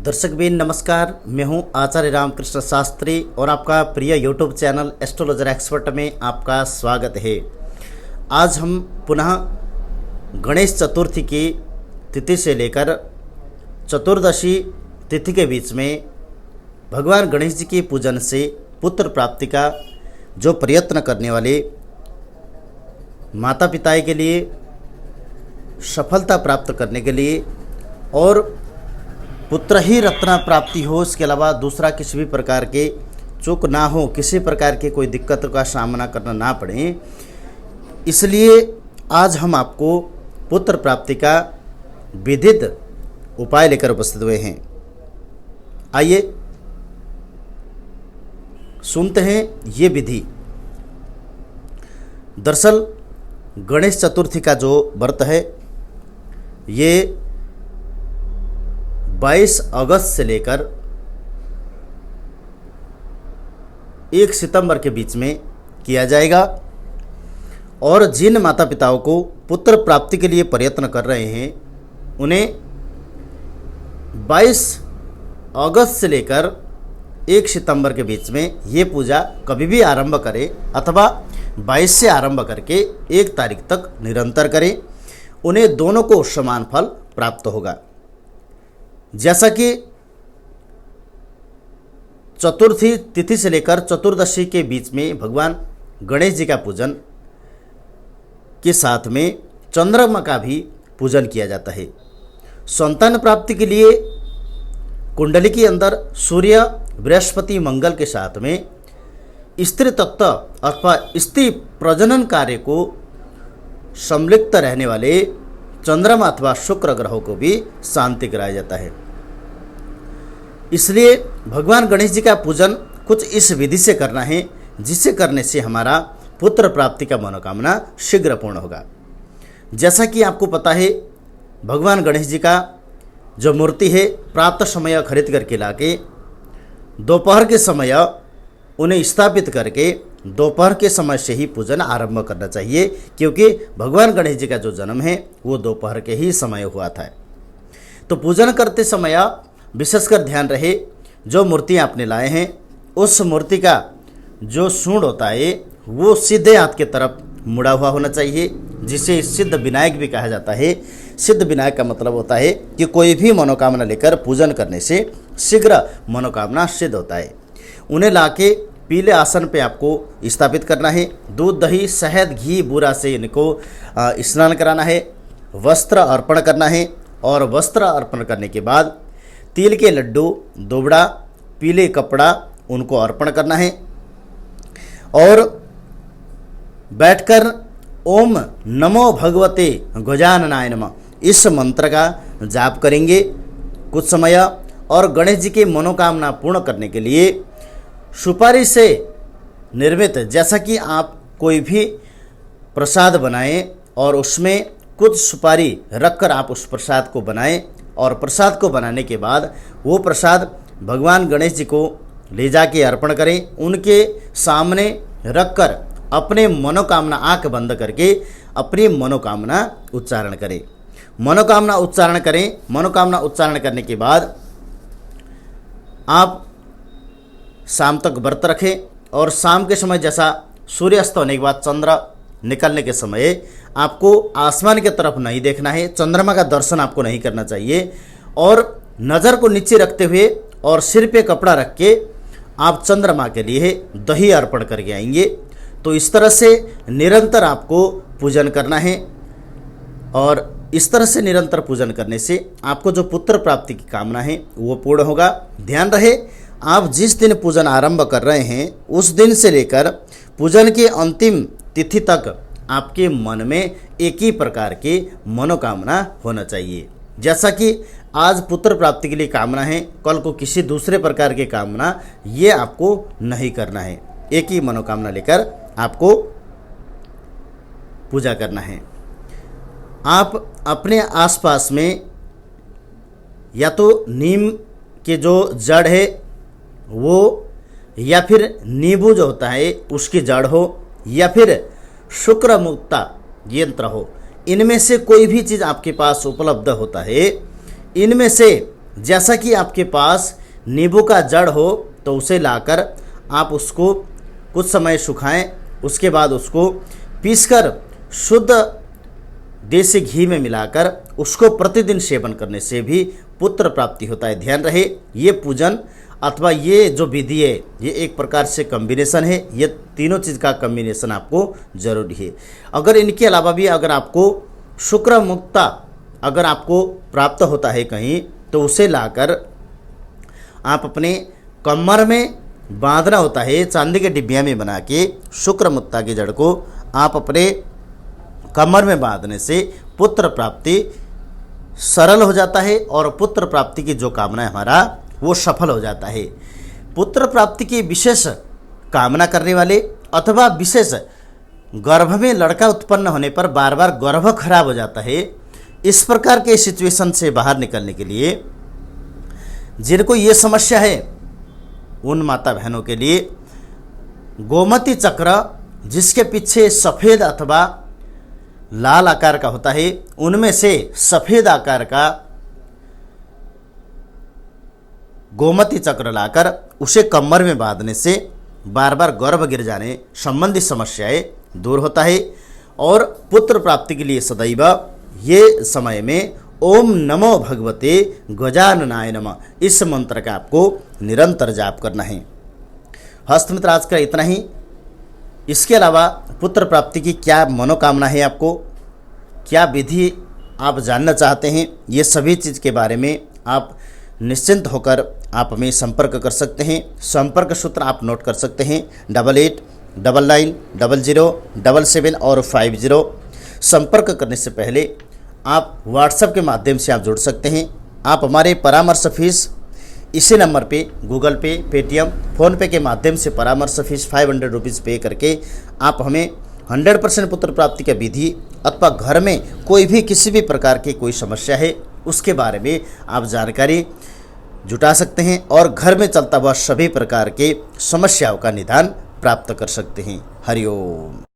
दर्शक बिन नमस्कार। मैं हूं आचार्य रामकृष्ण शास्त्री और आपका प्रिय यूट्यूब चैनल एस्ट्रोलॉजर एक्सपर्ट में आपका स्वागत है। आज हम पुनः गणेश चतुर्थी की तिथि से लेकर चतुर्दशी तिथि के बीच में भगवान गणेश जी के पूजन से पुत्र प्राप्ति का जो प्रयत्न करने वाले माता पिता के लिए सफलता प्राप्त करने के लिए और पुत्र ही रत्न प्राप्ति हो, इसके अलावा दूसरा किसी भी प्रकार के चूक ना हो, किसी प्रकार के कोई दिक्कत का सामना करना ना पड़े, इसलिए आज हम आपको पुत्र प्राप्ति का विधित उपाय लेकर उपस्थित हुए हैं। आइए सुनते हैं ये विधि। दरअसल गणेश चतुर्थी का जो व्रत है ये 22 अगस्त से लेकर 1 सितंबर के बीच में किया जाएगा और जिन माता पिताओं को पुत्र प्राप्ति के लिए प्रयत्न कर रहे हैं उन्हें 22 अगस्त से लेकर 1 सितंबर के बीच में ये पूजा कभी भी आरंभ करें अथवा 22 से आरंभ करके 1 तारीख तक निरंतर करें, उन्हें दोनों को समान फल प्राप्त होगा। जैसा कि चतुर्थी तिथि से लेकर चतुर्दशी के बीच में भगवान गणेश जी का पूजन के साथ में चंद्रमा का भी पूजन किया जाता है। संतान प्राप्ति के लिए कुंडली के अंदर सूर्य, बृहस्पति, मंगल के साथ में स्त्री तत्व अथवा स्त्री प्रजनन कार्य को संलिप्त रहने वाले चंद्रमा अथवा शुक्र ग्रहों को भी शांति कराया जाता है। इसलिए भगवान गणेश जी का पूजन कुछ इस विधि से करना है जिसे करने से हमारा पुत्र प्राप्ति का मनोकामना शीघ्र पूर्ण होगा। जैसा कि आपको पता है, भगवान गणेश जी का जो मूर्ति है प्रातः समय खरीद करके लाके दोपहर के समय उन्हें स्थापित करके दोपहर के समय से ही पूजन आरंभ करना चाहिए, क्योंकि भगवान गणेश जी का जो जन्म है वो दोपहर के ही समय हुआ था। तो पूजन करते समय विशेषकर ध्यान रहे, जो मूर्ति आपने लाए हैं उस मूर्ति का जो सूंड होता है वो सीधे हाथ की तरफ मुड़ा हुआ होना चाहिए, जिसे सिद्ध विनायक भी कहा जाता है। सिद्ध विनायक का मतलब होता है कि कोई भी मनोकामना लेकर पूजन करने से शीघ्र मनोकामना सिद्ध होता है। उन्हें लाके पीले आसन पे आपको स्थापित करना है। दूध, दही, शहद, घी, बूरा से इनको स्नान कराना है, वस्त्र अर्पण करना है और वस्त्र अर्पण करने के बाद तिल के लड्डू, दोबड़ा, पीले कपड़ा उनको अर्पण करना है और बैठकर ओम नमो भगवते गजाननाय नमः इस मंत्र का जाप करेंगे कुछ समय। और गणेश जी की मनोकामना पूर्ण करने के लिए सुपारी से निर्मित, जैसा कि आप कोई भी प्रसाद बनाएं और उसमें कुछ सुपारी रखकर आप उस प्रसाद को बनाएं और प्रसाद को बनाने के बाद वो प्रसाद भगवान गणेश जी को ले जाके अर्पण करें। उनके सामने रखकर अपने मनोकामना, आंख बंद करके अपनी मनोकामना उच्चारण करें। मनोकामना उच्चारण करें। मनोकामना उच्चारण करने के बाद आप शाम तक व्रत रखें और शाम के समय जैसा सूर्यास्त होने के बाद चंद्र निकलने के समय आपको आसमान की तरफ नहीं देखना है, चंद्रमा का दर्शन आपको नहीं करना चाहिए और नज़र को नीचे रखते हुए और सिर पे कपड़ा रख के आप चंद्रमा के लिए दही अर्पण करके आएंगे। तो इस तरह से निरंतर आपको पूजन करना है और इस तरह से निरंतर पूजन करने से आपको जो पुत्र प्राप्ति की कामना है वो पूर्ण होगा। ध्यान रहे, आप जिस दिन पूजन आरंभ कर रहे हैं उस दिन से लेकर पूजन के अंतिम तिथि तक आपके मन में एक ही प्रकार की मनोकामना होना चाहिए। जैसा कि आज पुत्र प्राप्ति के लिए कामना है, कल को किसी दूसरे प्रकार की कामना ये आपको नहीं करना है। एक ही मनोकामना लेकर आपको पूजा करना है। आप अपने आसपास में या तो नीम के जो जड़ है वो, या फिर नींबू जो होता है उसकी जड़ हो, या फिर शुक्र मुक्ता यंत्र हो, इनमें से कोई भी चीज़ आपके पास उपलब्ध होता है, इनमें से जैसा कि आपके पास नींबू का जड़ हो तो उसे लाकर आप उसको कुछ समय सुखाएं, उसके बाद उसको पीसकर शुद्ध देसी घी में मिलाकर उसको प्रतिदिन सेवन करने से भी पुत्र प्राप्ति होता है। ध्यान रहे, ये पूजन अथवा ये जो विधि है ये एक प्रकार से कॉम्बिनेशन है, ये तीनों चीज़ का कॉम्बिनेशन आपको जरूरी है। अगर इनके अलावा भी अगर आपको शुक्र मुक्ता अगर आपको प्राप्त होता है कहीं, तो उसे लाकर आप अपने कमर में बांधना होता है। चांदी के डिब्बिया में बना के शुक्र मुक्ता की जड़ को आप अपने कमर में बांधने से पुत्र प्राप्ति सरल हो जाता है और पुत्र प्राप्ति की जो कामना है हमारा वो सफल हो जाता है। पुत्र प्राप्ति की विशेष कामना करने वाले अथवा विशेष गर्भ में लड़का उत्पन्न होने पर बार बार गर्भ खराब हो जाता है, इस प्रकार के सिचुएशन से बाहर निकलने के लिए जिनको ये समस्या है उन माता बहनों के लिए गोमती चक्र जिसके पीछे सफ़ेद अथवा लाल आकार का होता है, उनमें से सफ़ेद आकार का गोमती चक्र लाकर उसे कमर में बांधने से बार बार गर्भ गिर जाने संबंधी समस्याएं दूर होता है। और पुत्र प्राप्ति के लिए सदैव ये समय में ओम नमो भगवते गजाननाय नमः इस मंत्र का आपको निरंतर जाप करना है। हस्तमित्र आज का इतना ही। इसके अलावा पुत्र प्राप्ति की क्या मनोकामना है, आपको क्या विधि आप जानना चाहते हैं, ये सभी चीज़ के बारे में आप निश्चिंत होकर आप हमें संपर्क कर सकते हैं। संपर्क सूत्र आप नोट कर सकते हैं 88990077 और 50। संपर्क करने से पहले आप व्हाट्सएप के माध्यम से आप जुड़ सकते हैं। आप हमारे परामर्श फीस इसी नंबर पे गूगल पे, पेटीएम, फ़ोनपे के माध्यम से परामर्श फीस 500 रुपीज़ पे करके आप हमें 100% पुत्र प्राप्ति का विधि अथवा घर में कोई भी किसी भी प्रकार की कोई समस्या है उसके बारे में आप जानकारी जुटा सकते हैं और घर में चलता हुआ सभी प्रकार के समस्याओं का निदान प्राप्त कर सकते हैं। हरिओम।